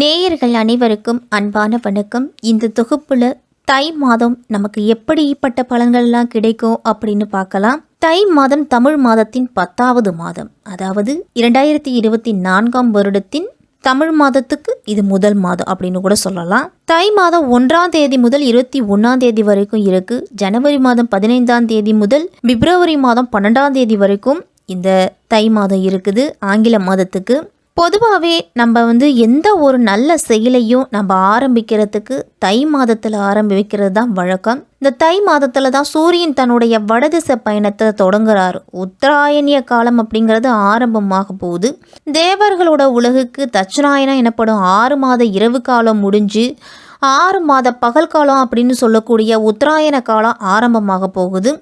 நேயர்கள் அனைவருக்கும் அன்பான வணக்கம். இந்த தொகுப்புல தை மாதம் நமக்கு எப்படிப்பட்ட பலன்கள்லாம் கிடைக்கும் அப்படின்னு பார்க்கலாம். தை மாதம் தமிழ் மாதத்தின் 10வது மாதம், அதாவது 2024ஆம் வருடத்தின் தமிழ் மாதத்துக்கு இது முதல் மாதம் அப்படின்னு கூட சொல்லலாம். தை மாதம் 1ஆம் தேதி முதல் 21ஆம் தேதி வரைக்கும் இருக்கு. ஜனவரி மாதம் 15ஆம் தேதி முதல் பிப்ரவரி மாதம் 12ஆம் தேதி வரைக்கும் இந்த தை மாதம் இருக்குது. ஆங்கில மாதத்துக்கு பொதுவாகவே நம்ம எந்த ஒரு நல்ல செயலையும் நம்ம ஆரம்பிக்கிறதுக்கு தை மாதத்தில் ஆரம்பிக்கிறது தான் வழக்கம். இந்த தை மாதத்தில் தான் சூரியன் தன்னுடைய வடதிசை பயணத்தை தொடங்குறாரு. உத்தராயணிய காலம் அப்படிங்கிறது ஆரம்பமாக போகுது. தேவர்களோட உலகுக்கு தட்சிணாயனம் எனப்படும் 6 மாத இரவு காலம் முடிஞ்சு 6 மாத பகல் காலம் அப்படின்னு சொல்லக்கூடிய உத்தராயண காலம் ஆரம்பமாக போகுது.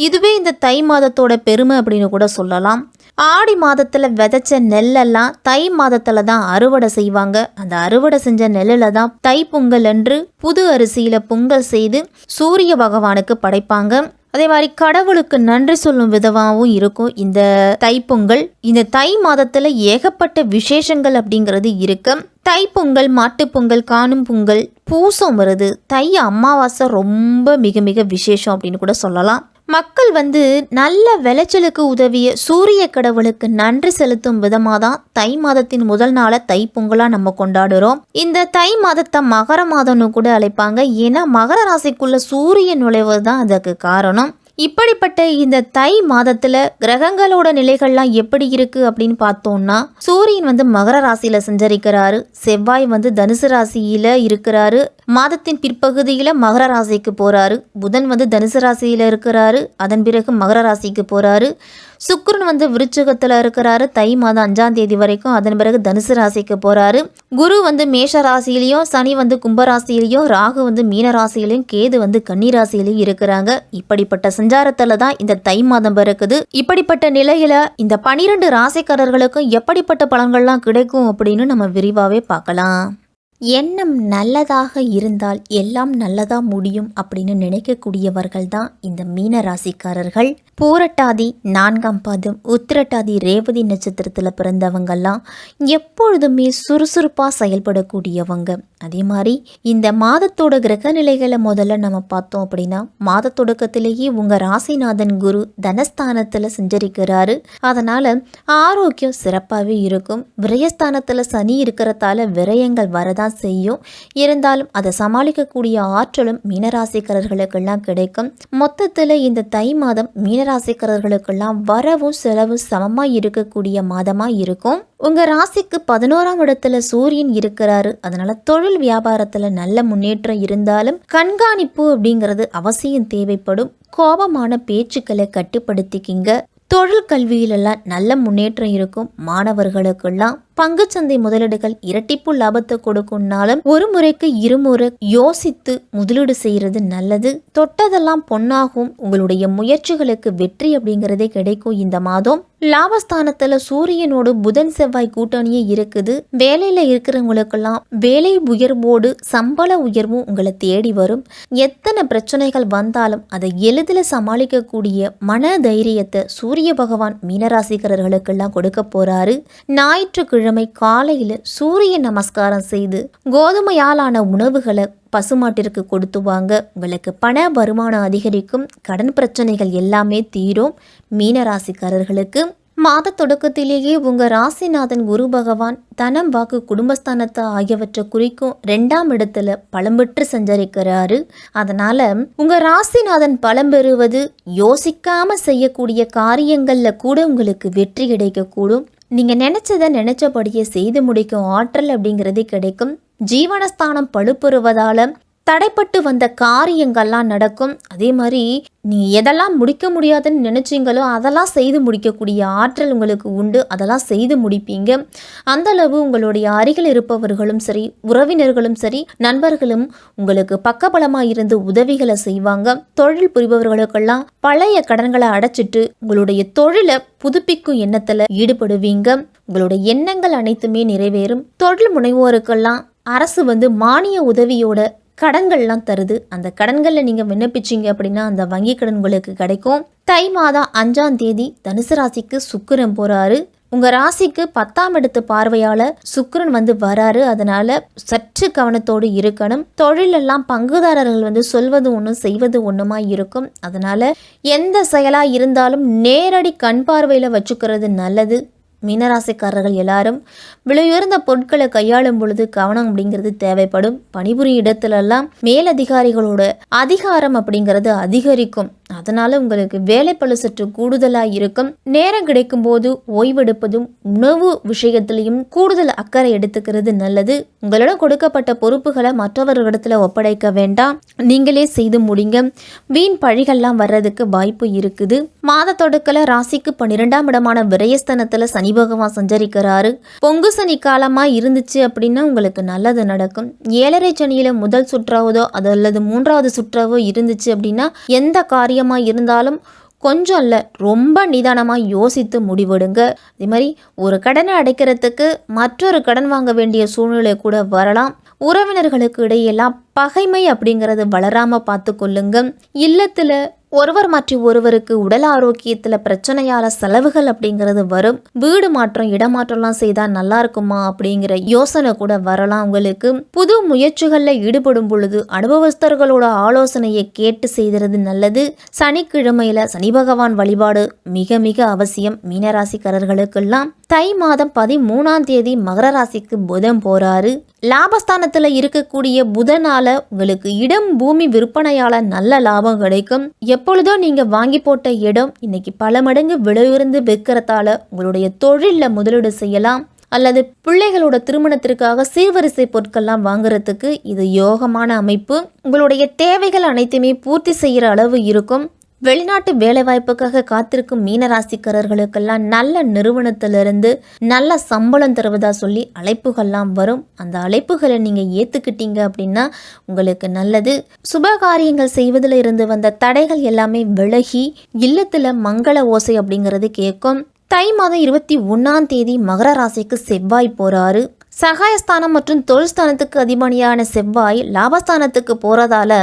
இதுவே இந்த தை மாதத்தோட பெருமை அப்படின்னு கூட சொல்லலாம். ஆடி மாதத்தில் விதைச்ச நெல்லெல்லாம் தை மாதத்தில் தான் அறுவடை செய்வாங்க. அந்த அறுவடை செஞ்ச நெல்லில் தான் தை பொங்கல் அன்று புது அரிசியில் பொங்கல் செய்து சூரிய பகவானுக்கு படைப்பாங்க. அதே மாதிரி கடவுளுக்கு நன்றி சொல்லும் விதமாகவும் இருக்கும் இந்த தைப்பொங்கல். இந்த தை மாதத்தில் ஏகப்பட்ட விசேஷங்கள் அப்படிங்கிறது இருக்கு. தைப்பொங்கல், மாட்டுப்பொங்கல், காணும் பொங்கல், பூசம் வருது, தை அமாவாசை ரொம்ப மிக மிக விசேஷம் அப்படின்னு கூட சொல்லலாம். மக்கள் நல்ல விளைச்சலுக்கு உதவிய சூரிய கடவுளுக்கு நன்றி செலுத்தும் விதமாக தான் தை மாதத்தின் முதல் நாளை தைப்பொங்கலாக நம்ம கொண்டாடுறோம். இந்த தை மாதத்தை மகர மாதம்னு கூட அழைப்பாங்க. ஏன்னா மகர ராசிக்குள்ள சூரியன் நுழைவது தான் அதுக்கு காரணம். இப்படிப்பட்ட இந்த தை மாதத்துல கிரகங்களோட நிலைகள்லாம் எப்படி இருக்கு அப்படின்னு பார்த்தோம்னா, சூரியன் மகர ராசியில சஞ்சரிக்கிறாரு. செவ்வாய் தனுசு ராசியில இருக்கிறாரு. மாதத்தின் பிற்பகுதியில மகர ராசிக்கு போறாரு. புதன் தனுசு ராசியில இருக்கிறாரு. அதன் பிறகு மகர ராசிக்கு போறாரு. சுக்கிரன் விருச்சிகத்துல இருக்கிறாரு தை மாதம் 5ஆம் தேதி வரைக்கும். அதன் பிறகு தனுசு ராசிக்கு போறாரு. குரு மேஷ ராசியிலையும், சனி கும்பராசியிலையும், ராகு மீன ராசியிலையும், கேது கன்னி ராசியிலையும் இருக்கிறாங்க. இப்படிப்பட்ட சஞ்சாரத்துல தான் இந்த தை மாதம் பிறக்குது. இப்படிப்பட்ட நிலையில இந்த 12 ராசிக்காரர்களுக்கும் எப்படிப்பட்ட பலன்கள்லாம் கிடைக்கும் அப்படின்னு நம்ம விரிவாவே பார்க்கலாம். எண்ணம் நல்லதாக இருந்தால் எல்லாம் நல்லதா முடியும் அப்படின்னு நினைக்கக்கூடியவர்கள் தான் இந்த மீன ராசிக்காரர்கள். பூரட்டாதி 4ஆம் பாதம், உத்திரட்டாதி ரேவதி நட்சத்திரத்தில் பிறந்தவங்கெல்லாம் எப்பொழுதுமே சுறுசுறுப்பாக செயல்படக்கூடியவங்க. அதே மாதிரி இந்த மாதத்தோட கிரக நிலைகளை முதல்ல நம்ம பார்த்தோம் அப்படின்னா, மாத தொடக்கத்திலேயே உங்கள் ராசிநாதன் குரு தனஸ்தானத்தில் சஞ்சரிக்கிறாரு. அதனால் ஆரோக்கியம் சிறப்பாகவே இருக்கும். விரயஸ்தானத்தில் சனி இருக்கிறதால விரயங்கள் வரதான் செய்யும். இருந்தாலும் அதை சமாளிக்கக்கூடிய ஆற்றலும் மீனராசிக்காரர்களுக்கெல்லாம் கிடைக்கும். மொத்தத்தில் இந்த தை மாதம் மீனராசிக்காரர்களுக்கெல்லாம் வரவும் செலவும் சமமாக இருக்கக்கூடிய மாதமாக இருக்கும். உங்க ராசிக்கு 11ஆம் இடத்துல சூரியன் இருக்கிறாரு. அதனால தொழில் வியாபாரத்துல நல்ல முன்னேற்றம் இருந்தாலும் கண்காணிப்பு அப்படிங்கிறது அவசியம் தேவைப்படும். கோபமான பேச்சுக்களை கட்டுப்படுத்திக்கிங்க. தொழில் கல்வியிலெல்லாம் நல்ல முன்னேற்றம் இருக்கும். மாணவர்களுக்கெல்லாம் பங்குச்சந்தை முதலீடுகள் இரட்டிப்பு லாபத்தை கொடுக்கும்னாலும் ஒரு முறைக்கு இருமுறை யோசித்து முதலீடு செய்யறது நல்லது. தொட்டதெல்லாம் பொன்னாகும். உங்களுடைய முயற்சிகளுக்கு வெற்றி அப்படிங்கிறதே கிடைக்கும். இந்த மாதம் லாபஸ்தானத்துல சூரியனோடு புதன் செவ்வாய் கூட்டணியே இருக்குது. வேலையில இருக்கிறவங்களுக்கெல்லாம் வேலை உயர்வோடு சம்பள உயர்வும் உங்களை தேடி வரும். எத்தனை பிரச்சனைகள் வந்தாலும் அதை எளிதில் சமாளிக்கக்கூடிய மன தைரியத்தை சூரிய பகவான் மீனராசிக்காரர்களுக்கெல்லாம் கொடுக்க போறாரு. ஞாயிற்றுக்கிழமை காலையில சூரிய நமஸ்காரம் செய்து கோதுமையாலான உணவுகளை பசுமாட்டிற்கு கொடுத்துவாங்க. உங்களுக்கு பண வருமானம் அதிகரிக்கும். கடன் பிரச்சனைகள் எல்லாமே தீரும். மீனராசிக்காரர்களுக்கு மாத தொடக்கத்திலேயே உங்க ராசிநாதன் குரு பகவான் தனம், வாக்கு, குடும்பஸ்தானத்தை ஆகியவற்றை குறிக்கும் 2ஆம் இடத்துல பலம் பெற்று சஞ்சரிக்கிறாரு. அதனால உங்க ராசிநாதன் பலம் பெறுவது யோசிக்காம செய்யக்கூடிய காரியங்கள்ல கூட உங்களுக்கு வெற்றி கிடைக்கக்கூடும். நீங்க நினைச்சதை நினைச்சபடியே செய்து முடிக்கும் ஆற்றல் அப்படிங்கிறதே கிடைக்கும். ஜீவனஸ்தானம் பழுப்பெறுவதால தடைப்பட்டு வந்த காரியங்கள்லாம் நடக்கும். அதே மாதிரி நீ எதெல்லாம் முடிக்க முடியாதுன்னு நினைச்சீங்களோ அதெல்லாம் செய்து முடிக்கக்கூடிய ஆற்றல் உங்களுக்கு உண்டு. அதெல்லாம் செய்து முடிப்பீங்க. அந்த அளவு உங்களுடைய அருகில் இருப்பவர்களும் சரி, உறவினர்களும் சரி, நண்பர்களும் உங்களுக்கு பக்கபலமாக இருந்து உதவிகளை செய்வாங்க. தொழில் புரிபவர்களுக்கெல்லாம் பழைய கடன்களை அடைச்சிட்டு உங்களுடைய தொழிலை புதுப்பிக்கும் எண்ணத்துல ஈடுபடுவீங்க. உங்களுடைய எண்ணங்கள் அனைத்துமே நிறைவேறும். தொழில் முனைவோருக்கெல்லாம் அரசு மானிய உதவியோட கடன்கள்லாம் தருது. அந்த கடன்களில் நீங்கள் விண்ணப்பிச்சிங்க அப்படின்னா அந்த வங்கி கடன் உங்களுக்கு கிடைக்கும். தை மாதம் 5ஆம் தேதி தனுசு ராசிக்கு சுக்கிரன் போகிறாரு. உங்கள் ராசிக்கு 10ஆம் இடத்து பார்வையால் சுக்கிரன் வராரு. அதனால் சற்று கவனத்தோடு இருக்கணும். தொழிலெல்லாம் பங்குதாரர்கள் சொல்வது ஒன்றும் செய்வது ஒன்றுமா இருக்கும். அதனால் எந்த செயலாக இருந்தாலும் நேரடி கண் பார்வையில் வச்சுக்கிறது நல்லது. மீனராசிக்காரர்கள் எல்லாரும் விலையுயர்ந்த பொருட்களை கையாளும் பொழுது கவனம் அப்படிங்கிறது தேவைப்படும். பணிபுரியும் இடத்துலலாம் மேலதிகாரிகளோட அதிகாரம் அப்படிங்கிறது அதிகரிக்கும். அதனால் உங்களுக்கு வேலைப்பளு சற்று கூடுதலாக இருக்கும். நேரம் கிடைக்கும் போது ஓய்வெடுப்பதும் உணவு விஷயத்திலையும் கூடுதல் அக்கறை எடுத்துக்கிறது நல்லது. உங்களிடம் கொடுக்கப்பட்ட பொறுப்புகளை மற்றவர்களிடத்தில் ஒப்படைக்க வேண்டாம், நீங்களே செய்து முடிங்க. வீண் பழிகள்லாம் வர்றதுக்கு வாய்ப்பு இருக்குது. மாத தொடக்கல ராசிக்கு 12ஆம் இடமான விரயஸ்தானத்தில் சனி பகவான் சஞ்சரிக்கிறாரு. பொங்கு சனி காலமாக இருந்துச்சு அப்படின்னா உங்களுக்கு நல்லது நடக்கும். 7.5 சனியில் முதல் சுற்றாவதோ அல்லது 3வது சுற்றாவோ இருந்துச்சு அப்படின்னா எந்த காரியம் இருந்தாலும் கொஞ்சம் இல்லை ரொம்ப நிதானமாக யோசித்து முடிவெடுங்க. அதே மாதிரி ஒரு கடனை அடைக்கிறதுக்கு மற்றொரு கடன் வாங்க வேண்டிய சூழ்நிலை கூட வரலாம். உறவினர்களுக்கு இடையெல்லாம் பகைமை அப்படிங்கிறது வளராமல் பார்த்து கொள்ளுங்க. இல்லத்தில் ஒருவர் மாற்றி ஒருவருக்கு உடல் ஆரோக்கியத்தில் பிரச்சனையால செலவுகள் அப்படிங்கிறது வரும். வீடு மாற்றம் இடமாற்றம்லாம் செய்தால் நல்லா இருக்குமா அப்படிங்கிற யோசனை கூட வரலாம். உங்களுக்கு புது முயற்சிகளில் ஈடுபடும் பொழுது அனுபவஸ்தர்களோட ஆலோசனையை கேட்டு செய்கிறது நல்லது. சனிக்கிழமையில சனி பகவான் வழிபாடு மிக மிக அவசியம். மீனராசிக்காரர்களுக்கெல்லாம் தை மாதம் 13ஆம் தேதி மகர ராசிக்கு புதன் போறாரு. லாபஸ்தானத்தில் இருக்கக்கூடிய புதனால உங்களுக்கு இடம் பூமி விற்பனையால நல்ல லாபம் கிடைக்கும். எப்பொழுதோ நீங்க வாங்கி போட்ட இடம் இன்னைக்கு பல மடங்கு விலையுயர்ந்து விற்கிறதால உங்களுடைய தொழிலில் முதலீடு செய்யலாம். அல்லது பிள்ளைகளோட திருமணத்திற்காக சீர்வரிசை பொருட்கள்லாம் வாங்குறதுக்கு இது யோகமான அமைப்பு. உங்களுடைய தேவைகள் அனைத்துமே பூர்த்தி செய்கிற அளவு இருக்கும். வெளிநாட்டு வேலைவாய்ப்புக்காக காத்திருக்கும் மீனராசிக்காரர்களுக்கெல்லாம் நல்ல நிறுவனத்திலிருந்து நல்ல சம்பளம் தருவதா சொல்லி அழைப்புகள்லாம் வரும். அந்த அழைப்புகளை நீங்கள் ஏற்றுக்கிட்டீங்க அப்படின்னா உங்களுக்கு நல்லது. சுபகாரியங்கள் செய்வதில் இருந்து வந்த தடைகள் எல்லாமே விலகி இல்லத்தில் மங்கள ஓசை அப்படிங்கிறது கேட்கும். தை மாதம் 21ஆம் தேதி மகர ராசிக்கு செவ்வாய் போறாரு. சகாயஸ்தானம் மற்றும் தொழில் ஸ்தானத்துக்கு அதிபதியான செவ்வாய் லாபஸ்தானத்துக்கு போறதால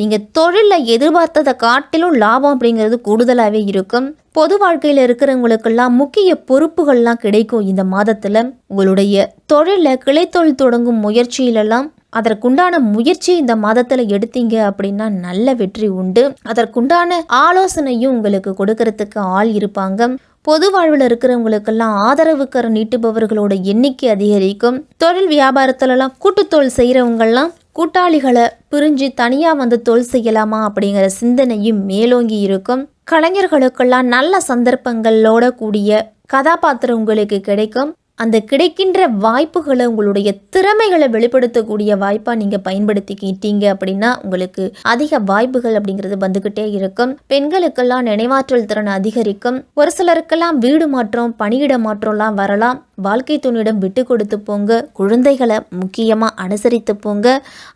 நீங்க தொழிலில் எதிர்பார்த்ததை காட்டிலும் லாபம் அப்படிங்கிறது கூடுதலாகவே இருக்கும். பொது வாழ்க்கையில் இருக்கிறவங்களுக்கெல்லாம் முக்கிய பொறுப்புகள்லாம் கிடைக்கும். இந்த மாதத்துல உங்களுடைய தொழிலில் கிளைத்தொழில் தொடங்கும் முயற்சியிலெல்லாம் அதற்குண்டான முயற்சி இந்த மாதத்துல எடுத்தீங்க அப்படின்னா நல்ல வெற்றி உண்டு. அதற்குண்டான ஆலோசனையும் உங்களுக்கு கொடுக்கறதுக்கு ஆள் இருப்பாங்க. பொது வாழ்வில் இருக்கிறவங்களுக்கெல்லாம் ஆதரவு கரம் நீட்டுபவர்களோட எண்ணிக்கை அதிகரிக்கும். தொழில் வியாபாரத்துலலாம் கூட்டுத்தொழில் செய்கிறவங்கெல்லாம் கூட்டாளிகளை பிரிஞ்சு தனியாக தொழில் செய்யலாமா அப்படிங்கிற சிந்தனையும் மேலோங்கி இருக்கும். கலைஞர்களுக்கெல்லாம் நல்ல சந்தர்ப்பங்களோட கூடிய கதாபாத்திரம் உங்களுக்கு கிடைக்கும். அந்த கிடைக்கின்ற வாய்ப்புகளை உங்களுடைய திறமைகளை வெளிப்படுத்தக்கூடிய வாய்ப்பாக நீங்கள் பயன்படுத்திக்கிட்டீங்க அப்படின்னா உங்களுக்கு அதிக வாய்ப்புகள் அப்படிங்கிறது வந்துக்கிட்டே இருக்கும். பெண்களுக்கெல்லாம் நினைவாற்றல் திறன் அதிகரிக்கும். ஒரு சிலருக்கெல்லாம் வீடு மாற்றம் பணியிட மாற்றம்லாம் வரலாம். வாழ்க்கை துணியிடம் விட்டு கொடுத்து போங்க. குழந்தைகளை முக்கியமாக அனுசரித்து போங்க.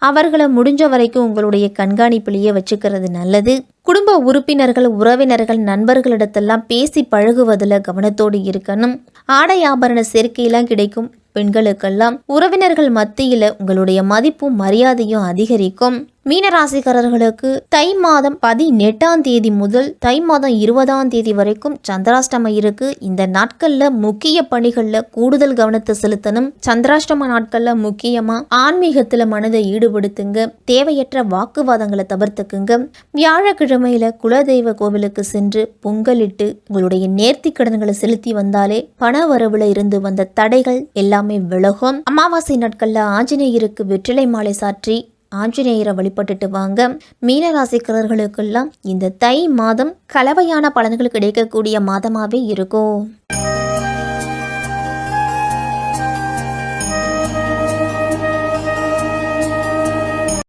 அவர்களை முடிஞ்ச வரைக்கும் உங்களுடைய கண்காணிப்பிலேயே வச்சுக்கிறது நல்லது. குடும்ப உறுப்பினர்கள் உறவினர்கள் நண்பர்களிடத்தெல்லாம் பேசி பழகுவதில் கவனத்தோடு இருக்கணும். ஆடை ஆபரண சேர்க்கையெல்லாம் கிடைக்கும். பெண்களுக்கெல்லாம் உறவினர்கள் மத்தியில் உங்களுடைய மதிப்பும் மரியாதையும் அதிகரிக்கும். மீனராசிக்காரர்களுக்கு தை மாதம் 18ஆம் தேதி முதல் தை மாதம் 20ஆம் தேதி வரைக்கும் சந்திராஷ்டமம் இருக்கு. இந்த நாட்கள்ல முக்கிய பணிகள்ல கூடுதல் கவனத்தை செலுத்தணும். சந்திராஷ்டம நாட்கள்ல முக்கியமா ஆன்மீகத்துல மனதை ஈடுபடுத்துங்க. தேவையற்ற வாக்குவாதங்களை தவிர்த்துக்குங்க. வியாழக்கிழமையில குலதெய்வ கோவிலுக்கு சென்று பொங்கலிட்டு உங்களுடைய நேர்த்தி கடன்களை செலுத்தி வந்தாலே பண வரவுல இருந்து வந்த தடைகள் எல்லாமே விலகும். அமாவாசை நாட்கள்ல ஆஞ்சநேயருக்கு வெற்றிலை மாலை சாற்றி ஆஞ்சநேயரை வழிபட்டுட்டு வாங்க. மீனராசிக்காரர்களுக்கெல்லாம் இந்த தை மாதம் கலவையான பலன்கள் கிடைக்கக்கூடிய மாதமாகவே இருக்கும்.